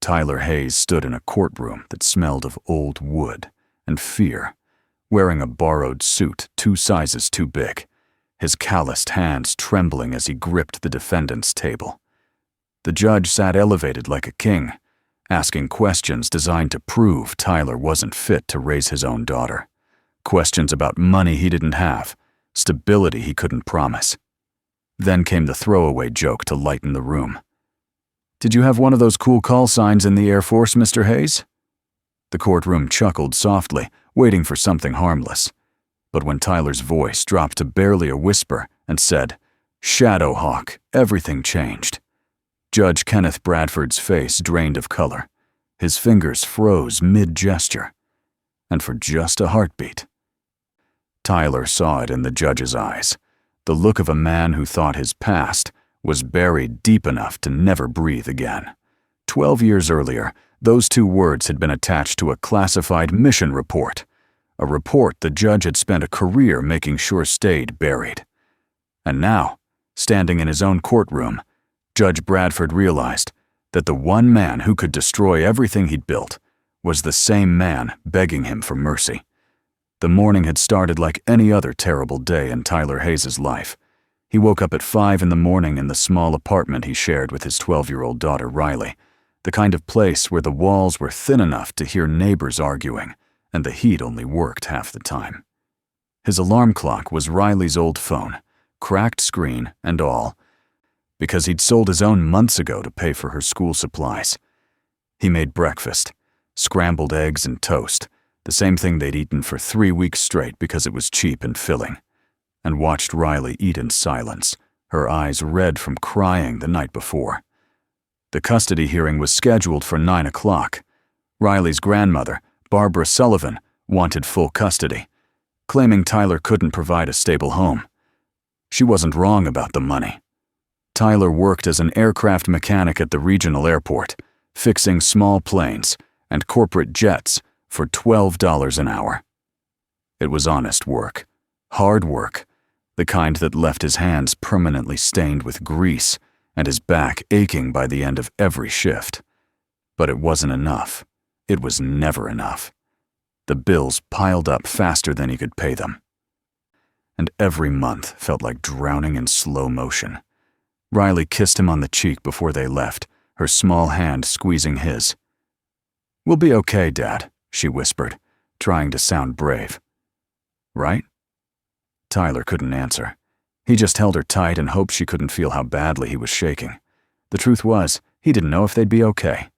Tyler Hayes stood in a courtroom that smelled of old wood and fear, wearing a borrowed suit 2 sizes too big, his calloused hands trembling as he gripped the defendant's table. The judge sat elevated like a king, asking questions designed to prove Tyler wasn't fit to raise his own daughter. Questions about money he didn't have, stability he couldn't promise. Then came the throwaway joke to lighten the room. "Did you have one of those cool call signs in the Air Force, Mr. Hayes?" The courtroom chuckled softly, waiting for something harmless. But when Tyler's voice dropped to barely a whisper and said, "Shadowhawk," everything changed. Judge Kenneth Bradford's face drained of color. His fingers froze mid-gesture. And for just a heartbeat, Tyler saw it in the judge's eyes, the look of a man who thought his past was buried deep enough to never breathe again. 12 years earlier, those 2 words had been attached to a classified mission report, a report the judge had spent a career making sure stayed buried. And now, standing in his own courtroom, Judge Bradford realized that the one man who could destroy everything he'd built was the same man begging him for mercy. The morning had started like any other terrible day in Tyler Hayes' life. He woke up at 5 in the morning in the small apartment he shared with his 12-year-old daughter Riley, the kind of place where the walls were thin enough to hear neighbors arguing, and the heat only worked half the time. His alarm clock was Riley's old phone, cracked screen and all, because he'd sold his own months ago to pay for her school supplies. He made breakfast, scrambled eggs and toast, the same thing they'd eaten for 3 weeks straight because it was cheap and filling, and watched Riley eat in silence, her eyes red from crying the night before. The custody hearing was scheduled for 9 o'clock. Riley's grandmother, Barbara Sullivan, wanted full custody, claiming Tyler couldn't provide a stable home. She wasn't wrong about the money. Tyler worked as an aircraft mechanic at the regional airport, fixing small planes and corporate jets for $12 an hour. It was honest work, hard work, the kind that left his hands permanently stained with grease and his back aching by the end of every shift. But it wasn't enough. It was never enough. The bills piled up faster than he could pay them. And every month felt like drowning in slow motion. Riley kissed him on the cheek before they left, her small hand squeezing his. "We'll be okay, Dad," she whispered, trying to sound brave. "Right?" Tyler couldn't answer. He just held her tight and hoped she couldn't feel how badly he was shaking. The truth was, he didn't know if they'd be okay.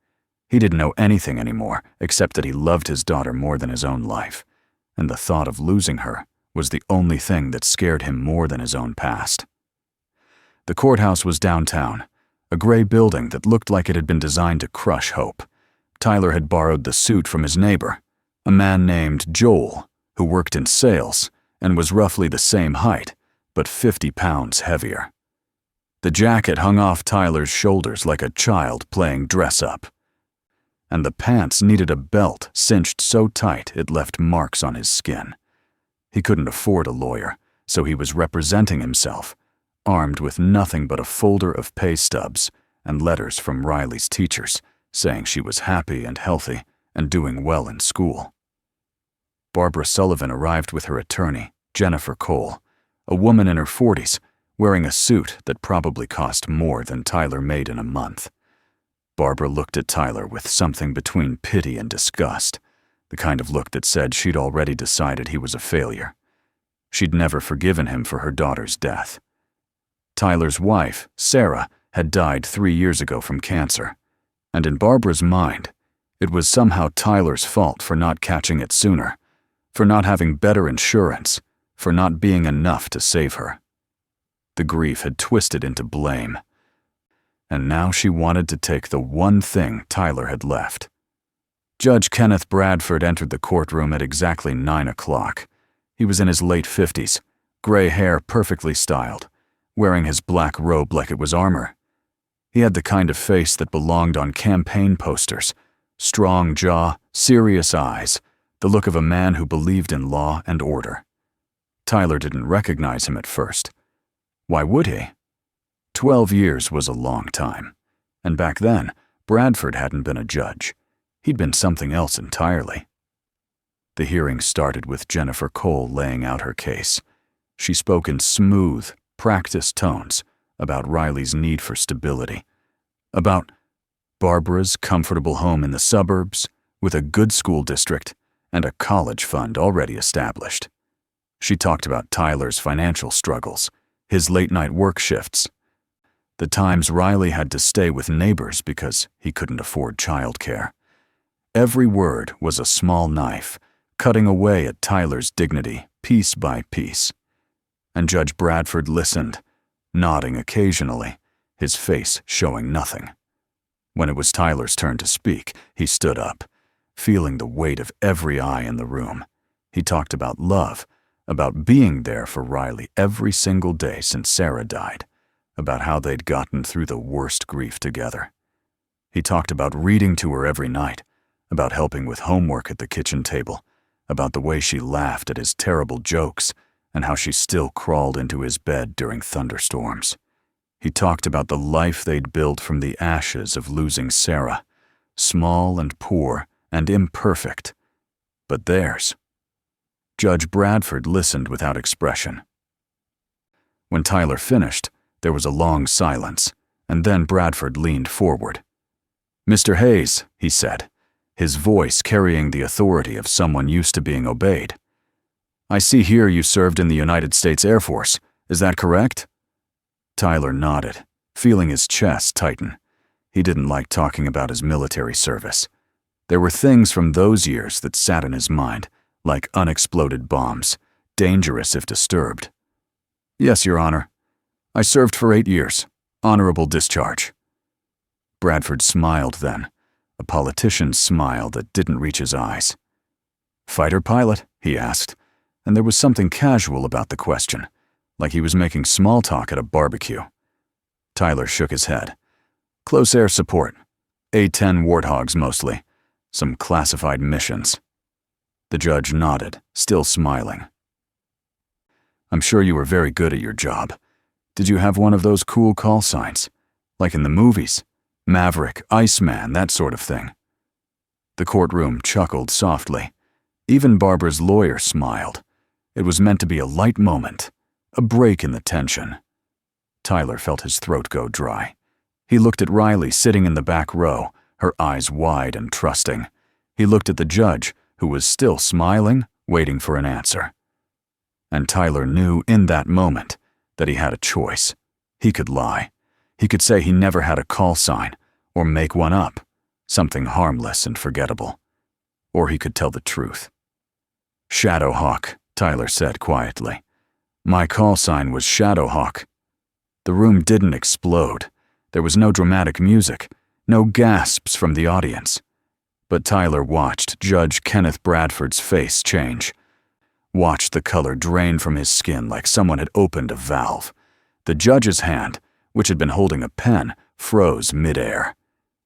He didn't know anything anymore, except that he loved his daughter more than his own life, and the thought of losing her was the only thing that scared him more than his own past. The courthouse was downtown, a gray building that looked like it had been designed to crush hope. Tyler had borrowed the suit from his neighbor, a man named Joel, who worked in sales and was roughly the same height, but 50 pounds heavier. The jacket hung off Tyler's shoulders like a child playing dress-up, and the pants needed a belt cinched so tight it left marks on his skin. He couldn't afford a lawyer, so he was representing himself, armed with nothing but a folder of pay stubs and letters from Riley's teachers saying she was happy and healthy and doing well in school. Barbara Sullivan arrived with her attorney, Jennifer Cole, a woman in her 40s, wearing a suit that probably cost more than Tyler made in a month. Barbara looked at Tyler with something between pity and disgust, the kind of look that said she'd already decided he was a failure. She'd never forgiven him for her daughter's death. Tyler's wife, Sarah, had died 3 years ago from cancer, and in Barbara's mind, it was somehow Tyler's fault for not catching it sooner, for not having better insurance, for not being enough to save her. The grief had twisted into blame, and now she wanted to take the one thing Tyler had left. Judge Kenneth Bradford entered the courtroom at exactly 9 o'clock. He was in his late 50s, gray hair perfectly styled, wearing his black robe like it was armor. He had the kind of face that belonged on campaign posters, strong jaw, serious eyes, the look of a man who believed in law and order. Tyler didn't recognize him at first. Why would he? 12 years was a long time, and back then, Bradford hadn't been a judge. He'd been something else entirely. The hearing started with Jennifer Cole laying out her case. She spoke in smooth, practiced tones about Riley's need for stability, about Barbara's comfortable home in the suburbs with a good school district and a college fund already established. She talked about Tyler's financial struggles, his late-night work shifts, the times Riley had to stay with neighbors because he couldn't afford childcare. Every word was a small knife, cutting away at Tyler's dignity piece by piece. And Judge Bradford listened, nodding occasionally, his face showing nothing. When it was Tyler's turn to speak, he stood up, feeling the weight of every eye in the room. He talked about love, about being there for Riley every single day since Sarah died, about how they'd gotten through the worst grief together. He talked about reading to her every night, about helping with homework at the kitchen table, about the way she laughed at his terrible jokes and how she still crawled into his bed during thunderstorms. He talked about the life they'd built from the ashes of losing Sarah, small and poor and imperfect, but theirs. Judge Bradford listened without expression. When Tyler finished, there was a long silence, and then Bradford leaned forward. "Mr. Hayes," he said, his voice carrying the authority of someone used to being obeyed. "I see here you served in the United States Air Force. Is that correct?" Tyler nodded, feeling his chest tighten. He didn't like talking about his military service. There were things from those years that sat in his mind, like unexploded bombs, dangerous if disturbed. "Yes, Your Honor. I served for 8 years. Honorable discharge." Bradford smiled then, a politician's smile that didn't reach his eyes. "Fighter pilot?" he asked, and there was something casual about the question, like he was making small talk at a barbecue. Tyler shook his head. "Close air support. A-10 Warthogs mostly. Some classified missions." The judge nodded, still smiling. "I'm sure you were very good at your job. Did you have one of those cool call signs? Like in the movies? Maverick, Iceman, that sort of thing." The courtroom chuckled softly. Even Barbara's lawyer smiled. It was meant to be a light moment, a break in the tension. Tyler felt his throat go dry. He looked at Riley sitting in the back row, her eyes wide and trusting. He looked at the judge, who was still smiling, waiting for an answer. And Tyler knew in that moment that he had a choice. He could lie. He could say he never had a call sign, or make one up, something harmless and forgettable. Or he could tell the truth. "Shadowhawk," Tyler said quietly. "My call sign was Shadowhawk." The room didn't explode. There was no dramatic music, no gasps from the audience. But Tyler watched Judge Kenneth Bradford's face change. Watched the color drain from his skin like someone had opened a valve. The judge's hand, which had been holding a pen, froze midair.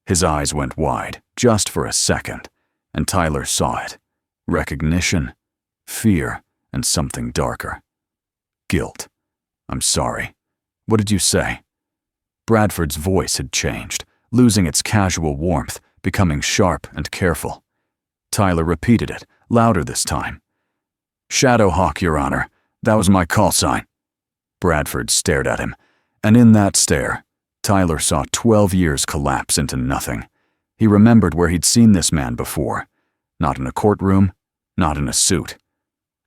His eyes went wide, just for a second, and Tyler saw it. Recognition, fear, and something darker. Guilt. "I'm sorry. What did you say?" Bradford's voice had changed, losing its casual warmth, becoming sharp and careful. Tyler repeated it, louder this time. "Shadowhawk, Your Honor. That was my call sign." Bradford stared at him, and in that stare, Tyler saw 12 years collapse into nothing. He remembered where he'd seen this man before. Not in a courtroom, not in a suit,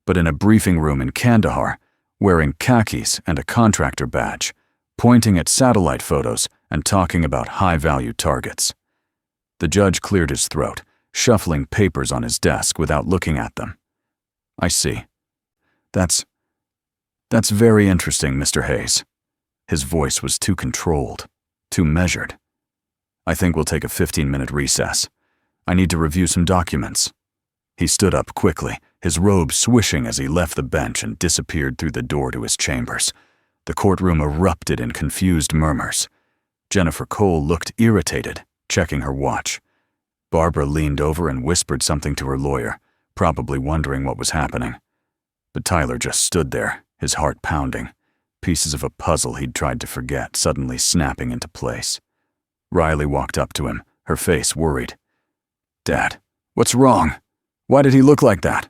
but in a briefing room in Kandahar, wearing khakis and a contractor badge, pointing at satellite photos and talking about high-value targets. The judge cleared his throat, shuffling papers on his desk without looking at them. "I see. That's very interesting, Mr. Hayes." His voice was too controlled, too measured. "I think we'll take a 15-minute recess. I need to review some documents." He stood up quickly, his robe swishing as he left the bench and disappeared through the door to his chambers. The courtroom erupted in confused murmurs. Jennifer Cole looked irritated, checking her watch. Barbara leaned over and whispered something to her lawyer, probably wondering what was happening. But Tyler just stood there, his heart pounding, pieces of a puzzle he'd tried to forget suddenly snapping into place. Riley walked up to him, her face worried. "Dad, what's wrong? Why did he look like that?"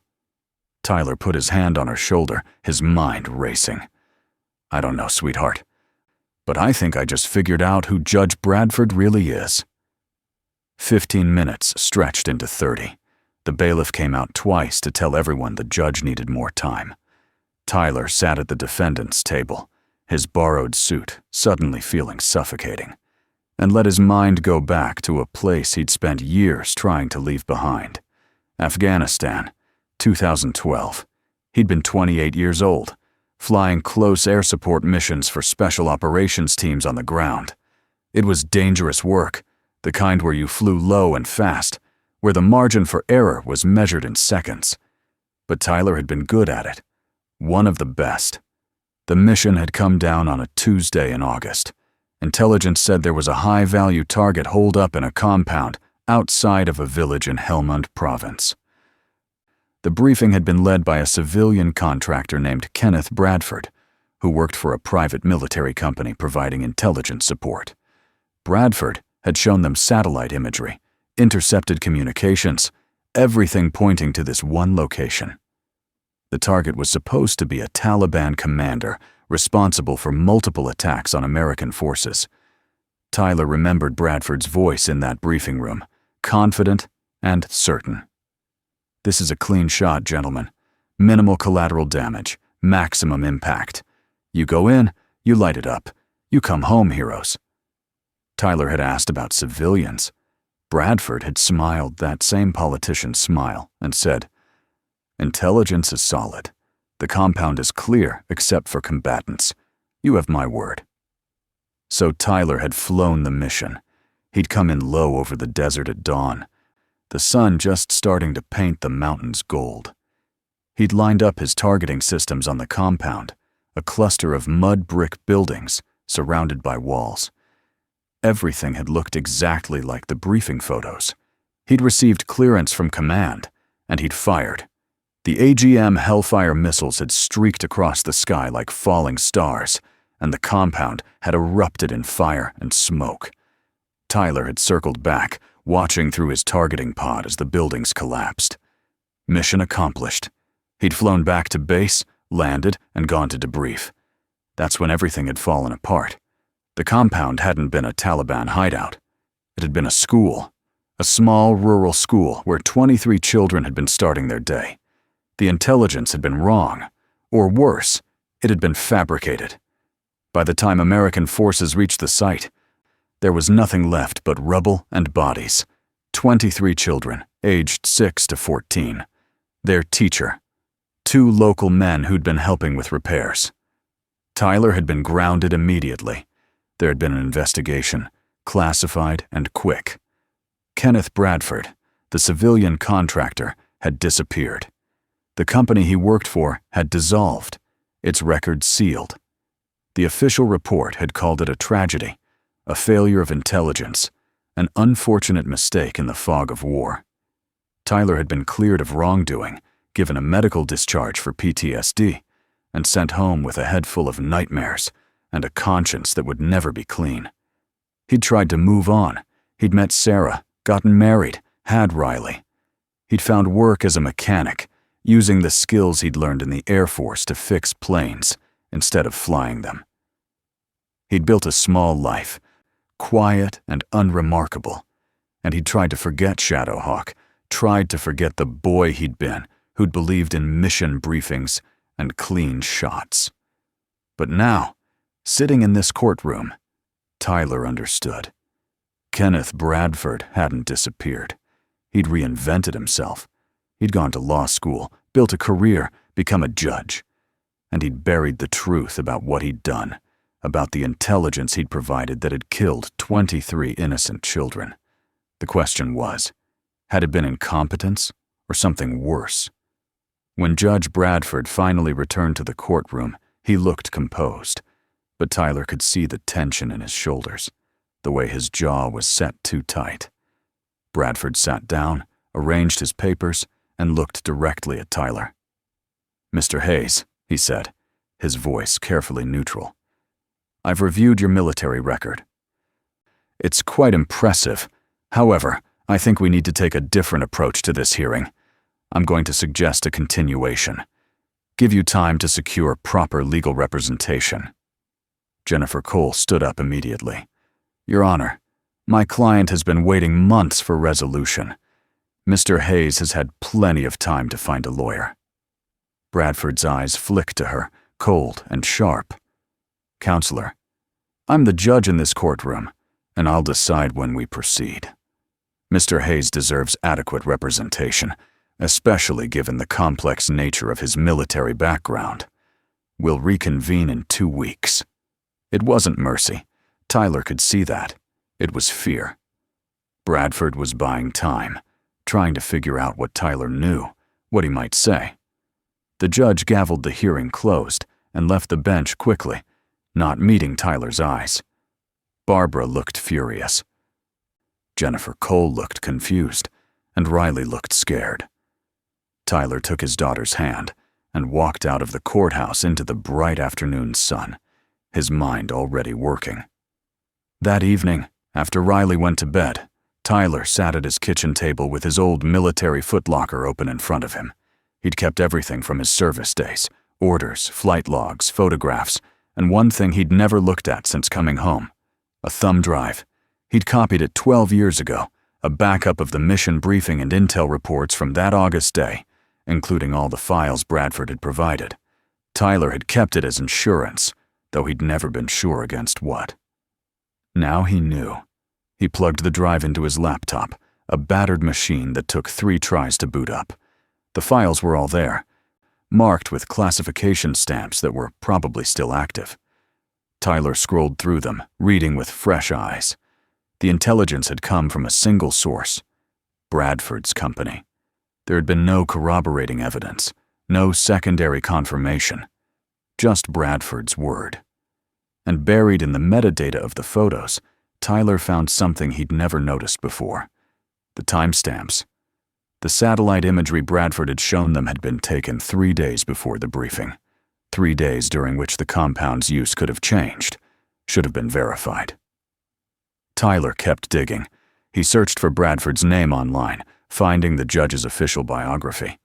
Tyler put his hand on her shoulder, his mind racing. "I don't know, sweetheart, but I think I just figured out who Judge Bradford really is." 15 minutes stretched into 30. The bailiff came out twice to tell everyone the judge needed more time. Tyler sat at the defendant's table, his borrowed suit suddenly feeling suffocating, and let his mind go back to a place he'd spent years trying to leave behind. Afghanistan, 2012. He'd been 28 years old, flying close air support missions for special operations teams on the ground. It was dangerous work, the kind where you flew low and fast, where the margin for error was measured in seconds. But Tyler had been good at it, one of the best. The mission had come down on a Tuesday in August. Intelligence said there was a high-value target holed up in a compound outside of a village in Helmand province. The briefing had been led by a civilian contractor named Kenneth Bradford, who worked for a private military company providing intelligence support. Bradford had shown them satellite imagery, intercepted communications, everything pointing to this one location. The target was supposed to be a Taliban commander responsible for multiple attacks on American forces. Tyler remembered Bradford's voice in that briefing room, confident and certain. "This is a clean shot, gentlemen. Minimal collateral damage, maximum impact. You go in, you light it up. You come home, heroes." Tyler had asked about civilians. Bradford had smiled that same politician's smile and said, "Intelligence is solid. The compound is clear except for combatants. You have my word." So Tyler had flown the mission. He'd come in low over the desert at dawn, the sun just starting to paint the mountains gold. He'd lined up his targeting systems on the compound, a cluster of mud brick buildings surrounded by walls. Everything had looked exactly like the briefing photos. He'd received clearance from command, and he'd fired. The AGM Hellfire missiles had streaked across the sky like falling stars, and the compound had erupted in fire and smoke. Tyler had circled back, watching through his targeting pod as the buildings collapsed. Mission accomplished. He'd flown back to base, landed, and gone to debrief. That's when everything had fallen apart. The compound hadn't been a Taliban hideout. It had been a school, a small rural school where 23 children had been starting their day. The intelligence had been wrong, or worse, it had been fabricated. By the time American forces reached the site, there was nothing left but rubble and bodies. 23 children, aged 6 to 14. Their teacher. 2 local men who'd been helping with repairs. Tyler had been grounded immediately. There had been an investigation, classified and quick. Kenneth Bradford, the civilian contractor, had disappeared. The company he worked for had dissolved, its records sealed. The official report had called it a tragedy, a failure of intelligence, an unfortunate mistake in the fog of war. Tyler had been cleared of wrongdoing, given a medical discharge for PTSD, and sent home with a head full of nightmares and a conscience that would never be clean. He'd tried to move on. He'd met Sarah, gotten married, had Riley. He'd found work as a mechanic, using the skills he'd learned in the Air Force to fix planes instead of flying them. He'd built a small life, quiet and unremarkable, and he'd tried to forget Shadowhawk, tried to forget the boy he'd been who'd believed in mission briefings and clean shots. But now, sitting in this courtroom, Tyler understood. Kenneth Bradford hadn't disappeared. He'd reinvented himself. He'd gone to law school, built a career, become a judge. And he'd buried the truth about what he'd done, about the intelligence he'd provided that had killed 23 innocent children. The question was, had it been incompetence or something worse? When Judge Bradford finally returned to the courtroom, he looked composed, but Tyler could see the tension in his shoulders, the way his jaw was set too tight. Bradford sat down, arranged his papers, and looked directly at Tyler. "Mr. Hayes," he said, his voice carefully neutral, "I've reviewed your military record. It's quite impressive However, I think we need to take a different approach to this hearing. I'm going to suggest a continuation. Give you time to secure proper legal representation." Jennifer Cole stood up immediately. "Your Honor, my client has been waiting months for resolution. Mr. Hayes has had plenty of time to find a lawyer." Bradford's eyes flicked to her, cold and sharp. "Counselor, I'm the judge in this courtroom, and I'll decide when we proceed. Mr. Hayes deserves adequate representation, especially given the complex nature of his military background. We'll reconvene in 2 weeks." It wasn't mercy. Tyler could see that. It was fear. Bradford was buying time, trying to figure out what Tyler knew, what he might say. The judge gavelled the hearing closed and left the bench quickly, not meeting Tyler's eyes. Barbara looked furious. Jennifer Cole looked confused, and Riley looked scared. Tyler took his daughter's hand and walked out of the courthouse into the bright afternoon sun, his mind already working. That evening, after Riley went to bed, Tyler sat at his kitchen table with his old military footlocker open in front of him. He'd kept everything from his service days, orders, flight logs, photographs, and one thing he'd never looked at since coming home, a thumb drive. He'd copied it 12 years ago, a backup of the mission briefing and intel reports from that August day, including all the files Bradford had provided. Tyler had kept it as insurance, though he'd never been sure against what. Now he knew. He plugged the drive into his laptop, a battered machine that took 3 tries to boot up. The files were all there, marked with classification stamps that were probably still active. Tyler scrolled through them, reading with fresh eyes. The intelligence had come from a single source, Bradford's company. There had been no corroborating evidence, no secondary confirmation, just Bradford's word. And buried in the metadata of the photos, Tyler found something he'd never noticed before: the timestamps. The satellite imagery Bradford had shown them had been taken 3 days before the briefing, 3 days during which the compound's use could have changed, should have been verified. Tyler kept digging. He searched for Bradford's name online, finding the judge's official biography.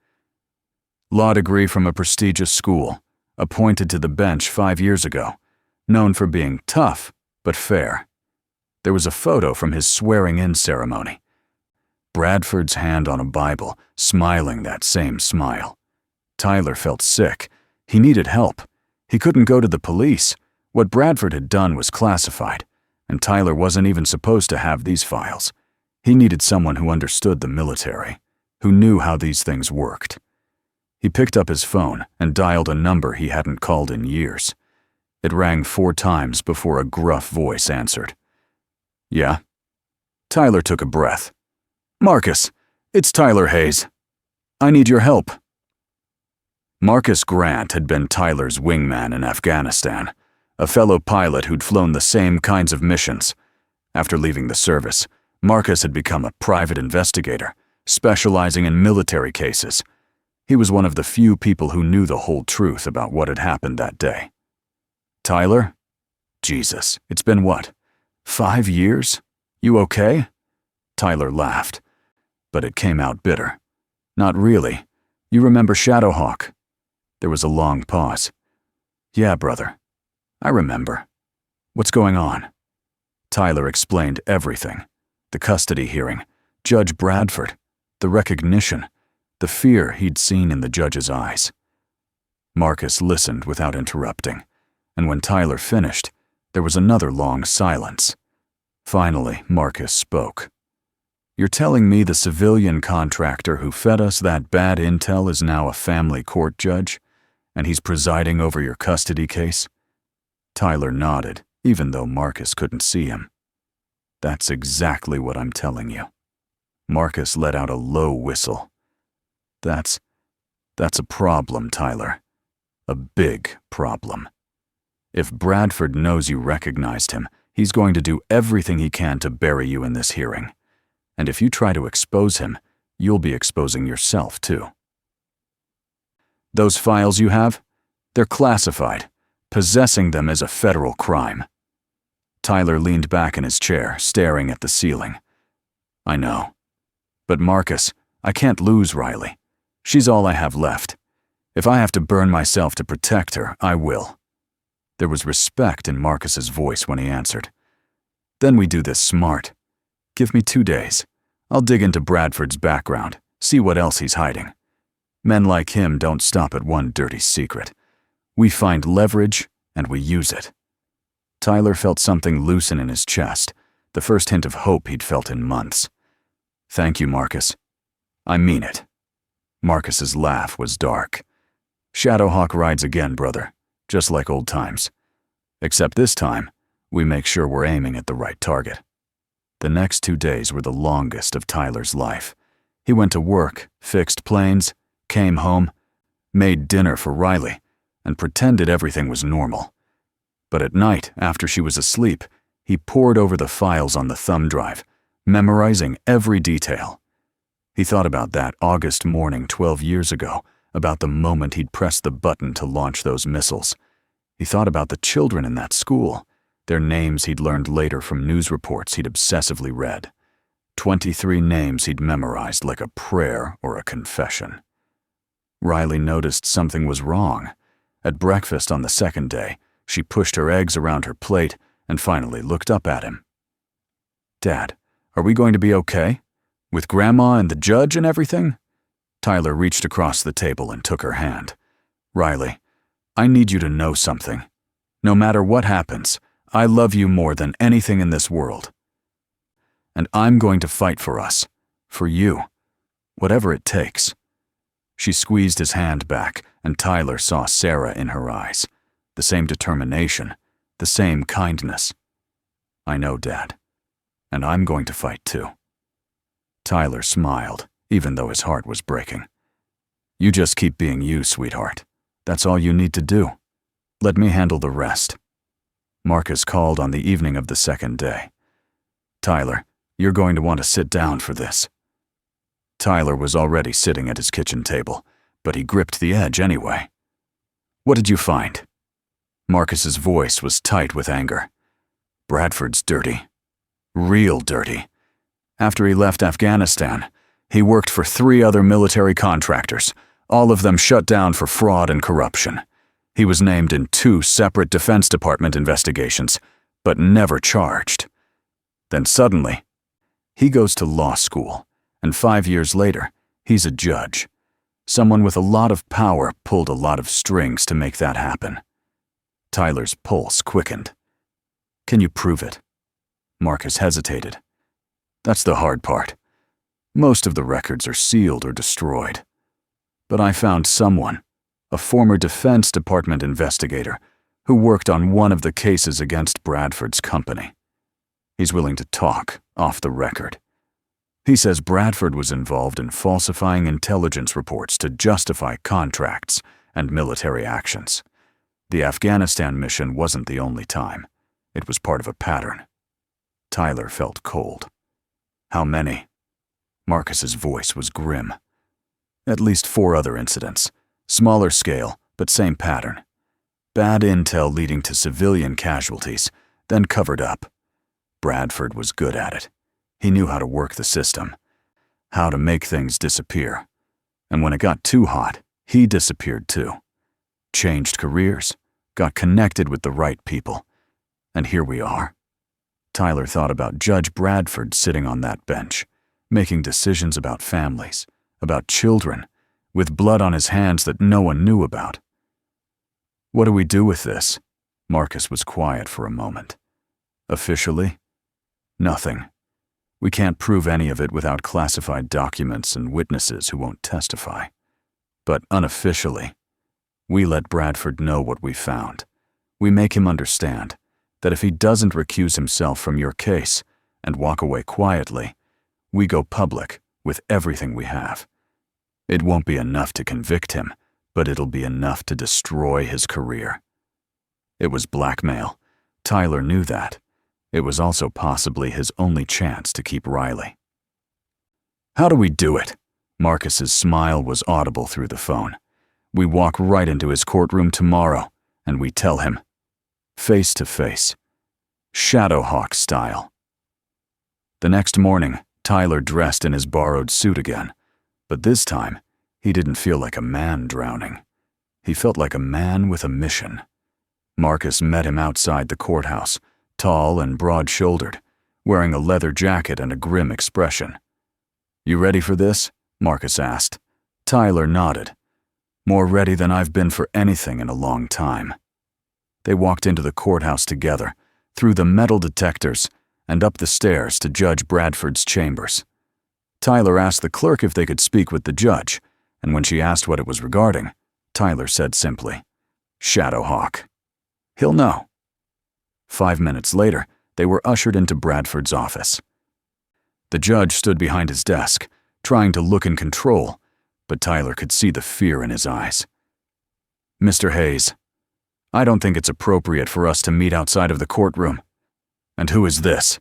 Law degree from a prestigious school, appointed to the bench 5 years ago, known for being tough but fair. There was a photo from his swearing-in ceremony. Bradford's hand on a Bible, smiling that same smile. Tyler felt sick. He needed help. He couldn't go to the police. What Bradford had done was classified, and Tyler wasn't even supposed to have these files. He needed someone who understood the military, who knew how these things worked. He picked up his phone and dialed a number he hadn't called in years. It rang 4 times before a gruff voice answered. "Yeah?" Tyler took a breath. "Marcus, it's Tyler Hayes. I need your help." Marcus Grant had been Tyler's wingman in Afghanistan, a fellow pilot who'd flown the same kinds of missions. After leaving the service, Marcus had become a private investigator, specializing in military cases. He was one of the few people who knew the whole truth about what had happened that day. "Tyler? Jesus, it's been what? 5 years? You okay?" Tyler laughed, but it came out bitter. "Not really. You remember Shadowhawk?" There was a long pause. "Yeah, brother. I remember. What's going on?" Tyler explained everything. The custody hearing, Judge Bradford, the recognition, the fear he'd seen in the judge's eyes. Marcus listened without interrupting, and when Tyler finished, there was another long silence. Finally, Marcus spoke. "You're telling me the civilian contractor who fed us that bad intel is now a family court judge, and he's presiding over your custody case?" Tyler nodded, even though Marcus couldn't see him. "That's exactly what I'm telling you." Marcus let out a low whistle. That's a problem, Tyler. A big problem. If Bradford knows you recognized him, he's going to do everything he can to bury you in this hearing. And if you try to expose him, you'll be exposing yourself too. Those files you have? They're classified. Possessing them is a federal crime. Tyler leaned back in his chair, staring at the ceiling. I know. But Marcus, I can't lose Riley. She's all I have left. If I have to burn myself to protect her, I will. There was respect in Marcus's voice when he answered. Then we do this smart. Give me 2 days. I'll dig into Bradford's background, see what else he's hiding. Men like him don't stop at one dirty secret. We find leverage, and we use it. Tyler felt something loosen in his chest, the first hint of hope he'd felt in months. Thank you, Marcus. I mean it. Marcus's laugh was dark. Shadowhawk rides again, brother, just like old times. Except this time, we make sure we're aiming at the right target. The next 2 days were the longest of Tyler's life. He went to work, fixed planes, came home, made dinner for Riley, and pretended everything was normal. But at night, after she was asleep, he pored over the files on the thumb drive, memorizing every detail. He thought about that August morning 12 years ago, about the moment he'd pressed the button to launch those missiles. He thought about the children in that school, their names he'd learned later from news reports he'd obsessively read. 23 names he'd memorized like a prayer or a confession. Riley noticed something was wrong. At breakfast on the second day, she pushed her eggs around her plate and finally looked up at him. Dad, are we going to be okay? With Grandma and the judge and everything? Tyler reached across the table and took her hand. Riley, I need you to know something. No matter what happens, I love you more than anything in this world. And I'm going to fight for us, for you, whatever it takes. She squeezed his hand back, and Tyler saw Sarah in her eyes. The same determination, the same kindness. I know, Dad. And I'm going to fight too. Tyler smiled, even though his heart was breaking. You just keep being you, sweetheart. That's all you need to do. Let me handle the rest. Marcus called on the evening of the second day. Tyler, you're going to want to sit down for this. Tyler was already sitting at his kitchen table, but he gripped the edge anyway. What did you find? Marcus's voice was tight with anger. Bradford's dirty. Real dirty. After he left Afghanistan, he worked for 3 other military contractors, all of them shut down for fraud and corruption. He was named in 2 separate Defense Department investigations, but never charged. Then suddenly, he goes to law school, and 5 years later, he's a judge. Someone with a lot of power pulled a lot of strings to make that happen. Tyler's pulse quickened. Can you prove it? Marcus hesitated. That's the hard part. Most of the records are sealed or destroyed. But I found someone, a former Defense Department investigator, who worked on one of the cases against Bradford's company. He's willing to talk off the record. He says Bradford was involved in falsifying intelligence reports to justify contracts and military actions. The Afghanistan mission wasn't the only time. It was part of a pattern. Tyler felt cold. How many? Marcus's voice was grim. At least 4 other incidents. Smaller scale, but same pattern. Bad intel leading to civilian casualties, then covered up. Bradford was good at it. He knew how to work the system, how to make things disappear. And when it got too hot, he disappeared too. Changed careers, got connected with the right people. And here we are. Tyler thought about Judge Bradford sitting on that bench, making decisions about families, about children, with blood on his hands that no one knew about. What do we do with this? Marcus was quiet for a moment. Officially? Nothing. We can't prove any of it without classified documents and witnesses who won't testify. But unofficially, we let Bradford know what we found. We make him understand that if he doesn't recuse himself from your case and walk away quietly, we go public with everything we have. It won't be enough to convict him, but it'll be enough to destroy his career. It was blackmail. Tyler knew that. It was also possibly his only chance to keep Riley. How do we do it? Marcus's smile was audible through the phone. We walk right into his courtroom tomorrow, and we tell him, face to face, Shadowhawk style. The next morning, Tyler dressed in his borrowed suit again, but this time, he didn't feel like a man drowning. He felt like a man with a mission. Marcus met him outside the courthouse, tall and broad-shouldered, wearing a leather jacket and a grim expression. "You ready for this?" Marcus asked. Tyler nodded. "More ready than I've been for anything in a long time." They walked into the courthouse together, through the metal detectors, and up the stairs to Judge Bradford's chambers. Tyler asked the clerk if they could speak with the judge, and when she asked what it was regarding, Tyler said simply, "Shadowhawk. He'll know." 5 minutes later, they were ushered into Bradford's office. The judge stood behind his desk, trying to look in control, but Tyler could see the fear in his eyes. "Mr. Hayes, I don't think it's appropriate for us to meet outside of the courtroom. And who is this?"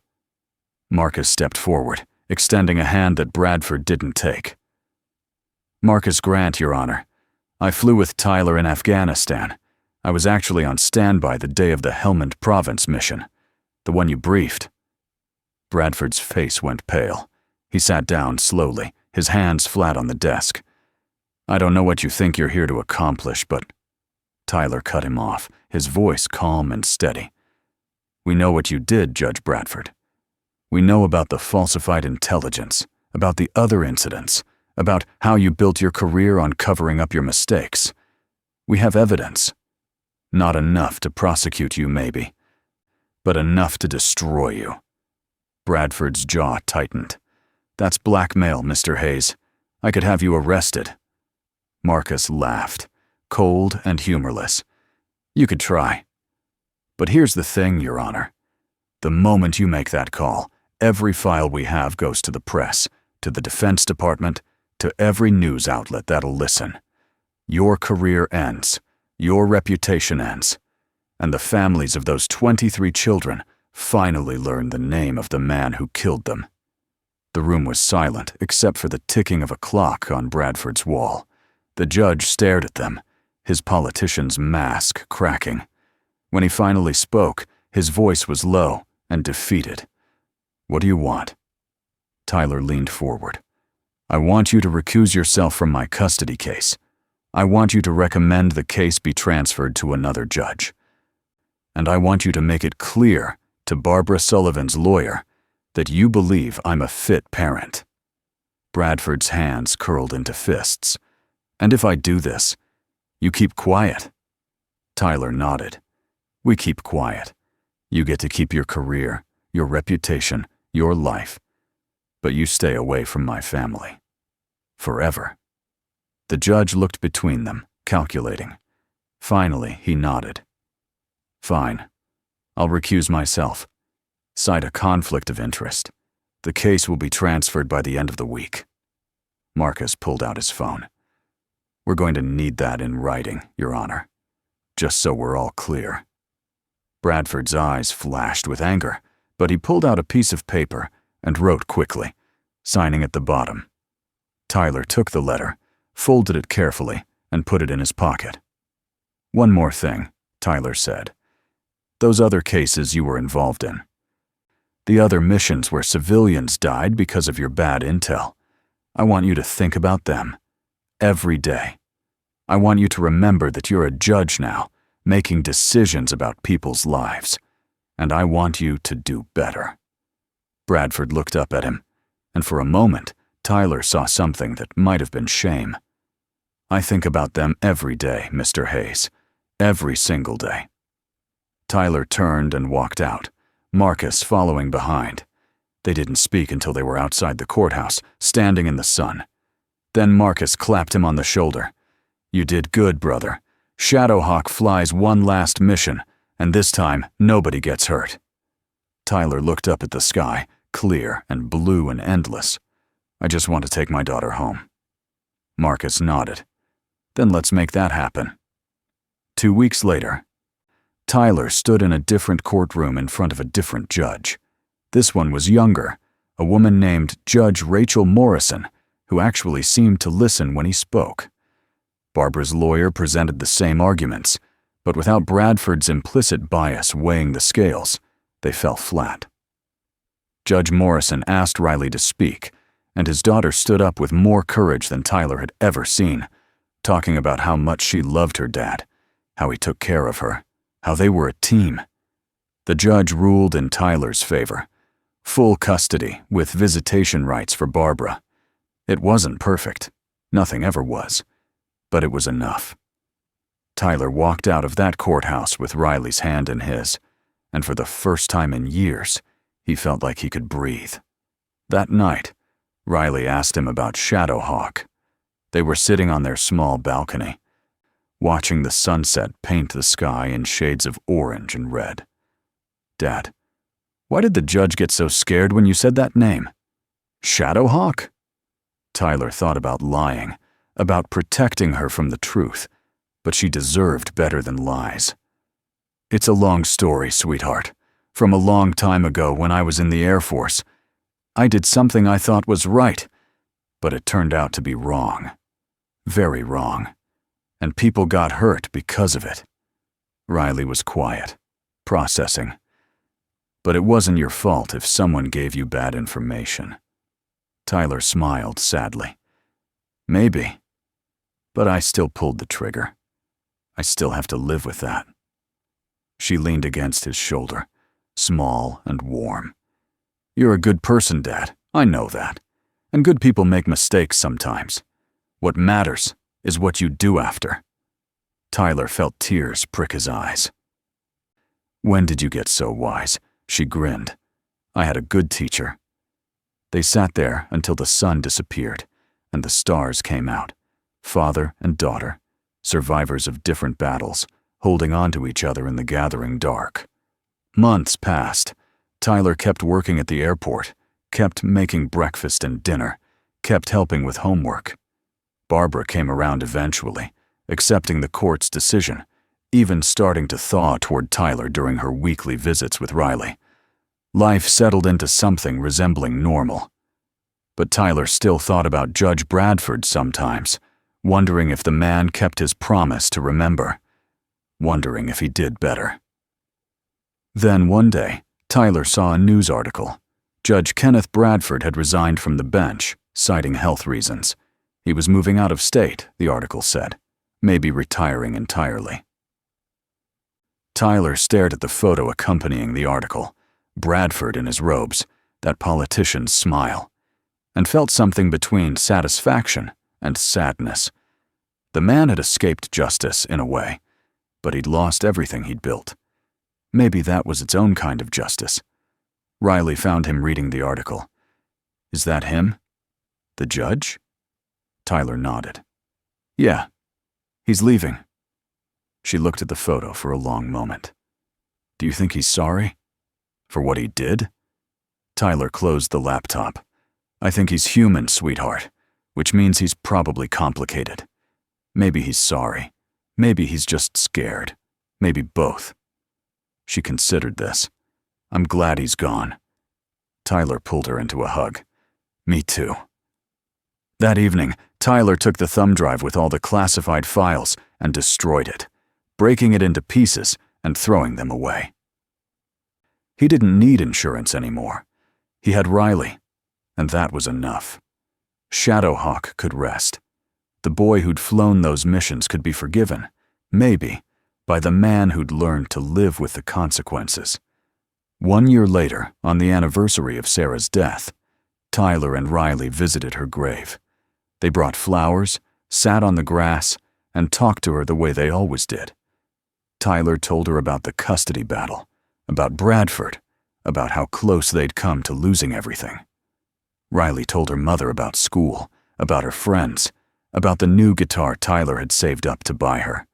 Marcus stepped forward, extending a hand that Bradford didn't take. "Marcus Grant, Your Honor. I flew with Tyler in Afghanistan. I was actually on standby the day of the Helmand Province mission, the one you briefed." Bradford's face went pale. He sat down slowly, his hands flat on the desk. "I don't know what you think you're here to accomplish, but—" Tyler cut him off, his voice calm and steady. "We know what you did, Judge Bradford. We know about the falsified intelligence, about the other incidents, about how you built your career on covering up your mistakes. We have evidence. Not enough to prosecute you, maybe, but enough to destroy you." Bradford's jaw tightened. "That's blackmail, Mr. Hayes. I could have you arrested." Marcus laughed, cold and humorless. "You could try. But here's the thing, Your Honor. The moment you make that call, every file we have goes to the press, to the Defense Department, to every news outlet that'll listen. Your career ends. Your reputation ends. And the families of those 23 children finally learn the name of the man who killed them." The room was silent except for the ticking of a clock on Bradford's wall. The judge stared at them, his politician's mask cracking. When he finally spoke, his voice was low and defeated. "What do you want?" Tyler leaned forward. "I want you to recuse yourself from my custody case. I want you to recommend the case be transferred to another judge. And I want you to make it clear to Barbara Sullivan's lawyer that you believe I'm a fit parent." Bradford's hands curled into fists. "And if I do this, you keep quiet?" Tyler nodded. "We keep quiet. You get to keep your career, your reputation, your life. But you stay away from my family. Forever." The judge looked between them, calculating. Finally, he nodded. "Fine. I'll recuse myself. Cite a conflict of interest. The case will be transferred by the end of the week." Marcus pulled out his phone. "We're going to need that in writing, Your Honor. Just so we're all clear." Bradford's eyes flashed with anger, but he pulled out a piece of paper and wrote quickly, signing at the bottom. Tyler took the letter, folded it carefully, and put it in his pocket. "One more thing," Tyler said. "Those other cases you were involved in. The other missions where civilians died because of your bad intel. I want you to think about them. Every day. I want you to remember that you're a judge now, making decisions about people's lives. And I want you to do better." Bradford looked up at him, and for a moment, Tyler saw something that might have been shame. "I think about them every day, Mr. Hayes. Every single day." Tyler turned and walked out, Marcus following behind. They didn't speak until they were outside the courthouse, standing in the sun. Then Marcus clapped him on the shoulder. "You did good, brother. Shadowhawk flies one last mission, and this time nobody gets hurt." Tyler looked up at the sky, clear and blue and endless. "I just want to take my daughter home." Marcus nodded. "Then let's make that happen." 2 weeks later, Tyler stood in a different courtroom in front of a different judge. This one was younger, a woman named Judge Rachel Morrison, who actually seemed to listen when he spoke. Barbara's lawyer presented the same arguments, but without Bradford's implicit bias weighing the scales, they fell flat. Judge Morrison asked Riley to speak, and his daughter stood up with more courage than Tyler had ever seen, talking about how much she loved her dad, how he took care of her, how they were a team. The judge ruled in Tyler's favor. Full custody with visitation rights for Barbara. It wasn't perfect. Nothing ever was. But it was enough. Tyler walked out of that courthouse with Riley's hand in his, and for the first time in years, he felt like he could breathe. That night, Riley asked him about Shadowhawk. They were sitting on their small balcony, watching the sunset paint the sky in shades of orange and red. "Dad, why did the judge get so scared when you said that name? Shadowhawk?" Tyler thought about lying, about protecting her from the truth, but she deserved better than lies. "It's a long story, sweetheart. From a long time ago when I was in the Air Force, I did something I thought was right, but it turned out to be wrong. Very wrong. And people got hurt because of it." Riley was quiet, processing. "But it wasn't your fault if someone gave you bad information." Tyler smiled sadly. "Maybe. But I still pulled the trigger. I still have to live with that." She leaned against his shoulder, small and warm. "You're a good person, Dad. I know that. And good people make mistakes sometimes. What matters is what you do after." Tyler felt tears prick his eyes. "When did you get so wise?" She grinned. "I had a good teacher." They sat there until the sun disappeared and the stars came out, father and daughter, survivors of different battles, holding on to each other in the gathering dark. Months passed. Tyler kept working at the airport, kept making breakfast and dinner, kept helping with homework. Barbara came around eventually, accepting the court's decision, even starting to thaw toward Tyler during her weekly visits with Riley. Life settled into something resembling normal. But Tyler still thought about Judge Bradford sometimes, wondering if the man kept his promise to remember, wondering if he did better. Then one day, Tyler saw a news article. Judge Kenneth Bradford had resigned from the bench, citing health reasons. He was moving out of state, the article said, maybe retiring entirely. Tyler stared at the photo accompanying the article, Bradford in his robes, that politician's smile, and felt something between satisfaction and sadness. The man had escaped justice in a way, but he'd lost everything he'd built. Maybe that was its own kind of justice. Riley found him reading the article. "Is that him? The judge?" Tyler nodded. "Yeah, he's leaving." She looked at the photo for a long moment. "Do you think he's sorry? For what he did?" Tyler closed the laptop. "I think he's human, sweetheart, which means he's probably complicated. Maybe he's sorry. Maybe he's just scared. Maybe both." She considered this. "I'm glad he's gone." Tyler pulled her into a hug. "Me too." That evening, Tyler took the thumb drive with all the classified files and destroyed it, breaking it into pieces and throwing them away. He didn't need insurance anymore. He had Riley, and that was enough. Shadowhawk could rest. The boy who'd flown those missions could be forgiven, maybe, by the man who'd learned to live with the consequences. 1 year later, on the anniversary of Sarah's death, Tyler and Riley visited her grave. They brought flowers, sat on the grass, and talked to her the way they always did. Tyler told her about the custody battle, about Bradford, about how close they'd come to losing everything. Riley told her mother about school, about her friends, about the new guitar Tyler had saved up to buy her.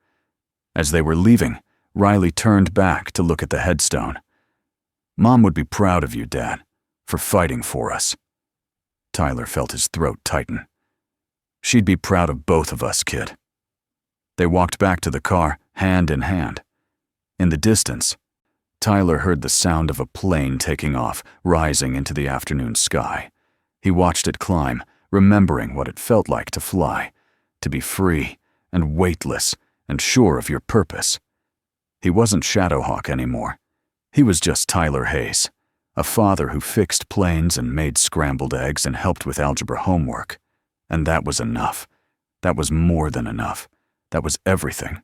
As they were leaving, Riley turned back to look at the headstone. "Mom would be proud of you, Dad, for fighting for us." Tyler felt his throat tighten. "She'd be proud of both of us, kid." They walked back to the car, hand in hand. In the distance, Tyler heard the sound of a plane taking off, rising into the afternoon sky. He watched it climb, remembering what it felt like to fly, to be free and weightless and sure of your purpose. He wasn't Shadowhawk anymore. He was just Tyler Hayes, A father who fixed planes and made scrambled eggs and helped with algebra homework. And that was enough. That was more than enough. That was everything.